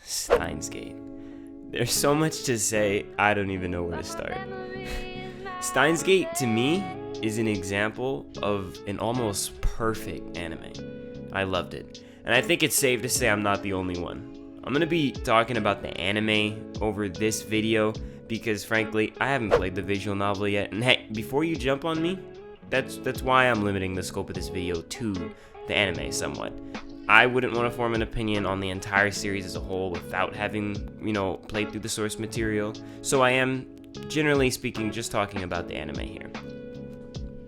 Steins Gate. There's so much to say, I don't even know where to start. Steins Gate, to me, is an example of an almost perfect anime. I loved it. And I think it's safe to say I'm not the only one. I'm going to be talking about the anime over this video because, frankly, I haven't played the visual novel yet. And hey, before you jump on me, that's why I'm limiting the scope of this video to the anime somewhat. I wouldn't want to form an opinion on the entire series as a whole without having, played through the source material. So I am, generally speaking, just talking about the anime here.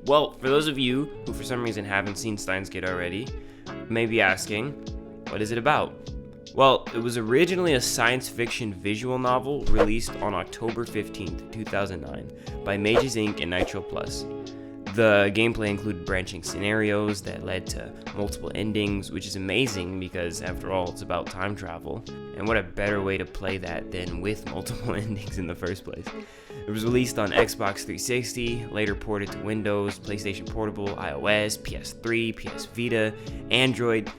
Well, for those of you who for some reason haven't seen Steins Gate already, may be asking, what is it about? Well, it was originally a science fiction visual novel released on October 15th, 2009 by Mages Inc. and Nitro Plus. The gameplay included branching scenarios that led to multiple endings, which is amazing because, after all, it's about time travel. And what a better way to play that than with multiple endings in the first place. It was released on Xbox 360, later ported to Windows, PlayStation Portable, iOS, PS3, PS Vita, Android.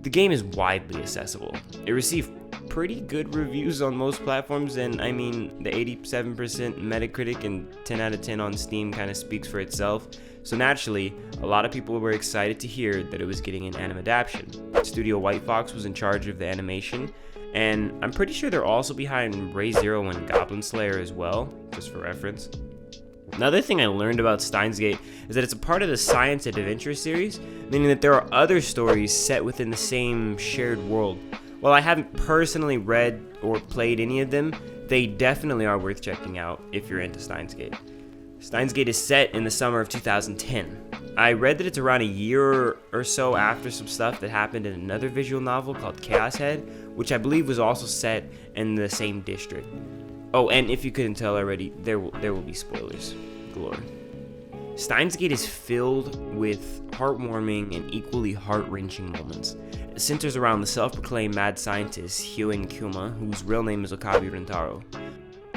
The game is widely accessible. It received pretty good reviews on most platforms, and I mean, the 87% Metacritic and 10 out of 10 on Steam kind of speaks for itself. So naturally, a lot of people were excited to hear that it was getting an anime adaptation. Studio White Fox was in charge of the animation, and I'm pretty sure they're also behind Ray Zero and Goblin Slayer as well, just for reference. Another thing I learned about Steins Gate is that it's a part of the Science and Adventure series, meaning that there are other stories set within the same shared world. While I haven't personally read or played any of them, they definitely are worth checking out if you're into Steins Gate. Steins Gate is set in the summer of 2010. I read that it's around a year or so after some stuff that happened in another visual novel called Chaos Head, which I believe was also set in the same district. Oh, and if you couldn't tell already, there will be spoilers. Galore. Steins Gate is filled with heartwarming and equally heart-wrenching moments. It centers around the self-proclaimed mad scientist Hyoin Kuma, whose real name is Okabe Rentaro.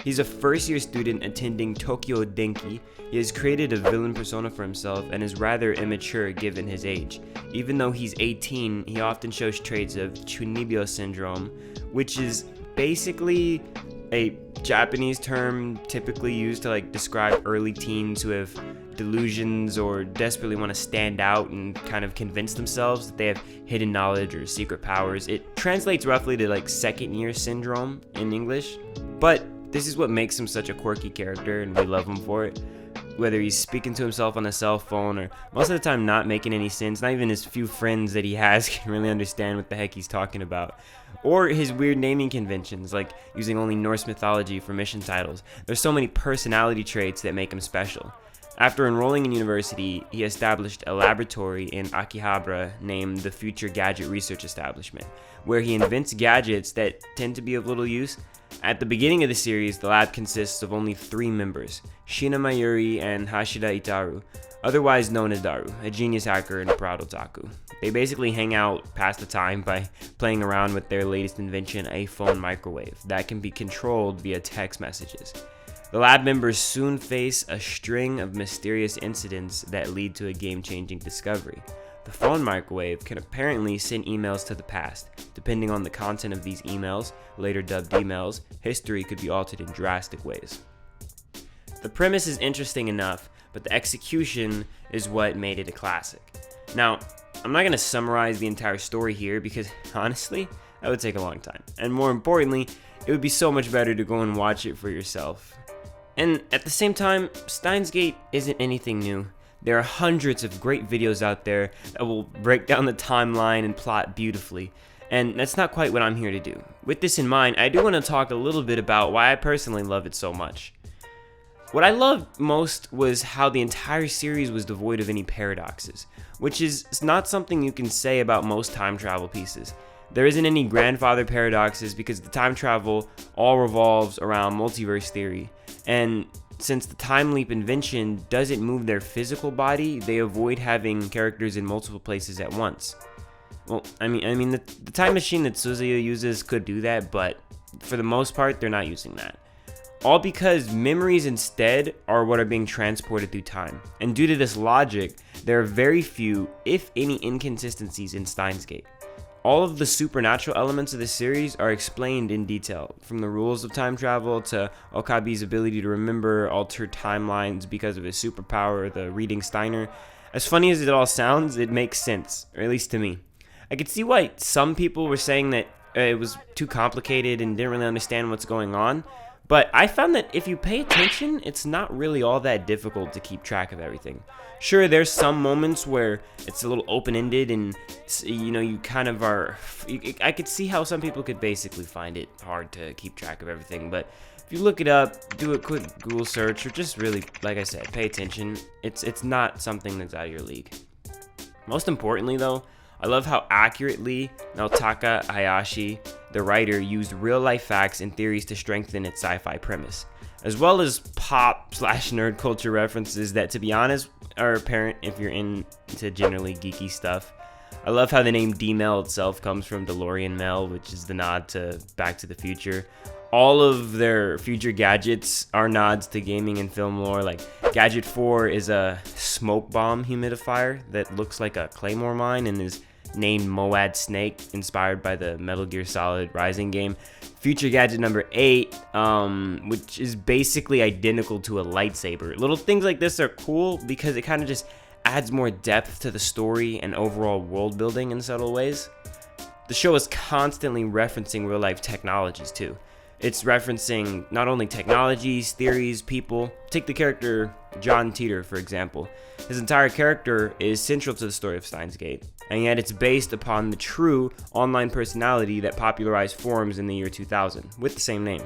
He's a first-year student attending Tokyo Denki. He has created a villain persona for himself and is rather immature given his age. Even though he's 18, he often shows traits of Chunibyo syndrome, which is basically a Japanese term typically used to describe early teens who have delusions or desperately want to stand out and kind of convince themselves that they have hidden knowledge or secret powers. It translates roughly to second year syndrome in English, but this is what makes him such a quirky character and we love him for it. Whether he's speaking to himself on a cell phone or most of the time not making any sense, not even his few friends that he has can really understand what the heck he's talking about. Or his weird naming conventions, like using only Norse mythology for mission titles. There's so many personality traits that make him special. After enrolling in university, he established a laboratory in Akihabara named the Future Gadget Research Establishment, where he invents gadgets that tend to be of little use. At the beginning of the series, the lab consists of only 3 members, Shina Mayuri and Hashida Itaru, otherwise known as Daru, a genius hacker and a proud otaku. They basically hang out past the time by playing around with their latest invention, a phone microwave, that can be controlled via text messages. The lab members soon face a string of mysterious incidents that lead to a game-changing discovery. The phone microwave can apparently send emails to the past. Depending on the content of these emails, later dubbed emails, history could be altered in drastic ways. The premise is interesting enough, but the execution is what made it a classic. Now, I'm not going to summarize the entire story here because, honestly, that would take a long time. And more importantly, it would be so much better to go and watch it for yourself. And at the same time, Steins Gate isn't anything new. There are hundreds of great videos out there that will break down the timeline and plot beautifully, and that's not quite what I'm here to do. With this in mind, I do want to talk a little bit about why I personally love it so much. What I loved most was how the entire series was devoid of any paradoxes, which is not something you can say about most time travel pieces. There isn't any grandfather paradoxes because the time travel all revolves around multiverse theory, and since the time leap invention doesn't move their physical body, they avoid having characters in multiple places at once. Well, I mean, the time machine that Suzuya uses could do that, but for the most part, they're not using that. All because memories instead are what are being transported through time. And due to this logic, there are very few, if any, inconsistencies in Steins Gate. All of the supernatural elements of this series are explained in detail, from the rules of time travel to Okabe's ability to remember altered timelines because of his superpower, the reading Steiner. As funny as it all sounds, it makes sense, or at least to me. I could see why some people were saying that it was too complicated and didn't really understand what's going on, but I found that if you pay attention, it's not really all that difficult to keep track of everything. Sure, there's some moments where it's a little open-ended and, you kind of are... I could see how some people could basically find it hard to keep track of everything, but if you look it up, do a quick Google search, or just really, like I said, pay attention, it's not something that's out of your league. Most importantly, though, I love how accurately Naotaka Hayashi, the writer, used real-life facts and theories to strengthen its sci-fi premise, as well as pop/nerd culture references that, to be honest, are apparent if you're into generally geeky stuff. I love how the name D-Mel itself comes from DeLorean Mel, which is the nod to Back to the Future. All of their future gadgets are nods to gaming and film lore. Like Gadget 4 is a smoke bomb humidifier that looks like a claymore mine and is named Moad Snake, inspired by the Metal Gear Solid Rising game. Future gadget number 8, which is basically identical to a lightsaber. Little things like this are cool because it kind of just adds more depth to the story and overall world building in subtle ways. The show is constantly referencing real life technologies too. It's referencing not only technologies, theories, people. Take the character John Teeter, for example. His entire character is central to the story of Steins Gate, and yet it's based upon the true online personality that popularized forums in the year 2000, with the same name.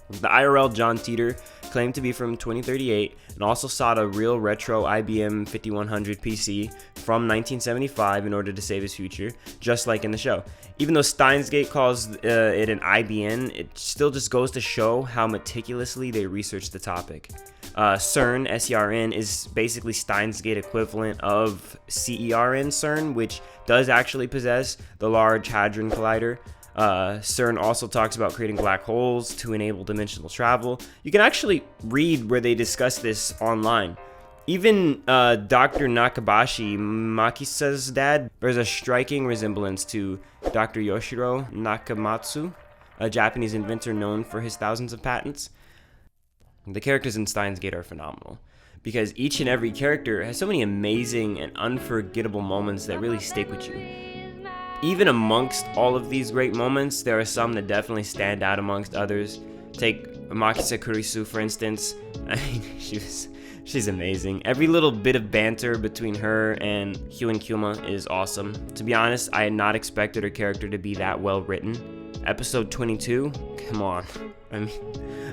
The IRL John Teeter claimed to be from 2038 and also sought a real retro IBM 5100 PC from 1975 in order to save his future, just like in the show. Even though Steins Gate calls it an IBN, it still just goes to show how meticulously they researched the topic. CERN, S.P.R.M, is basically Steins Gate equivalent of CERN CERN, which does actually possess the Large Hadron Collider. CERN also talks about creating black holes to enable dimensional travel. You can actually read where they discuss this online. Even Dr. Nakabashi, Makisa's dad, bears a striking resemblance to Dr. Yoshiro Nakamatsu, a Japanese inventor known for his thousands of patents. The characters in Steins Gate are phenomenal, because each and every character has so many amazing and unforgettable moments that really stick with you. Even amongst all of these great moments, there are some that definitely stand out amongst others. Take Makisa Kurisu, for instance. I mean, she's amazing. Every little bit of banter between her and Hyun Kyuma is awesome. To be honest, I had not expected her character to be that well written. Episode 22, come on. I mean,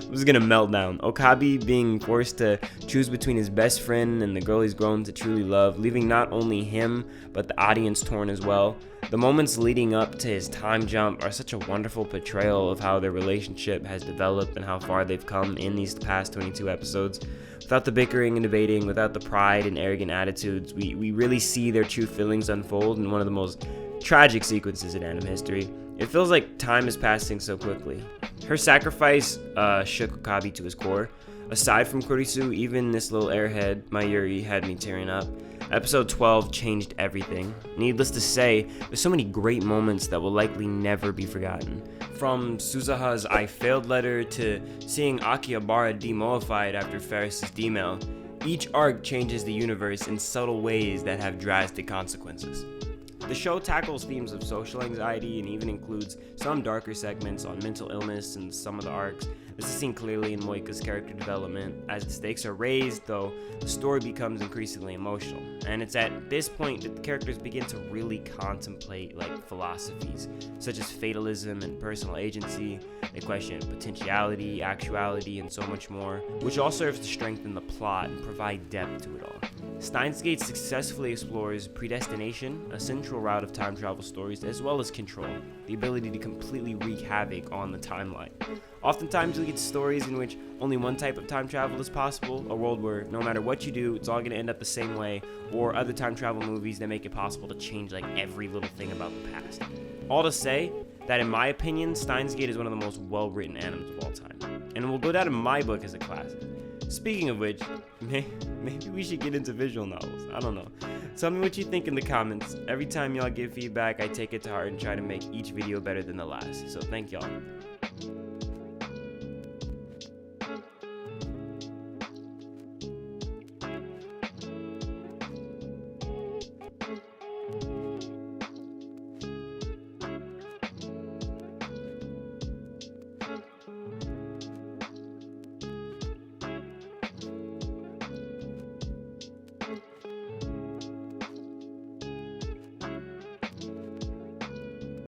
I was gonna melt down. Okabe being forced to choose between his best friend and the girl he's grown to truly love, leaving not only him, but the audience torn as well. The moments leading up to his time jump are such a wonderful portrayal of how their relationship has developed and how far they've come in these past 22 episodes. Without the bickering and debating, without the pride and arrogant attitudes, we really see their true feelings unfold in one of the most tragic sequences in anime history. It feels like time is passing so quickly. Her sacrifice shook Okabe to his core. Aside from Kurisu, even this little airhead, Mayuri, had me tearing up. Episode 12 changed everything. Needless to say, there's so many great moments that will likely never be forgotten. From Suzuha's I failed letter to seeing Akihabara demoified after Ferris's D-Mail, each arc changes the universe in subtle ways that have drastic consequences. The show tackles themes of social anxiety and even includes some darker segments on mental illness in some of the arcs. This is seen clearly in Moika's character development. As the stakes are raised, though, the story becomes increasingly emotional. And it's at this point that the characters begin to really contemplate philosophies, such as fatalism and personal agency. They question potentiality, actuality, and so much more, which all serves to strengthen the plot and provide depth to it all. Steins Gate successfully explores predestination, a central route of time travel stories, as well as control, the ability to completely wreak havoc on the timeline. Oftentimes we get stories in which only one type of time travel is possible, a world where no matter what you do, it's all going to end up the same way, or other time travel movies that make it possible to change every little thing about the past. All to say that in my opinion, Steins Gate is one of the most well-written animes of all time, and will go down in my book as a classic. Speaking of which, maybe we should get into visual novels. I don't know. Tell me what you think in the comments. Every time y'all give feedback, I take it to heart and try to make each video better than the last. So thank y'all.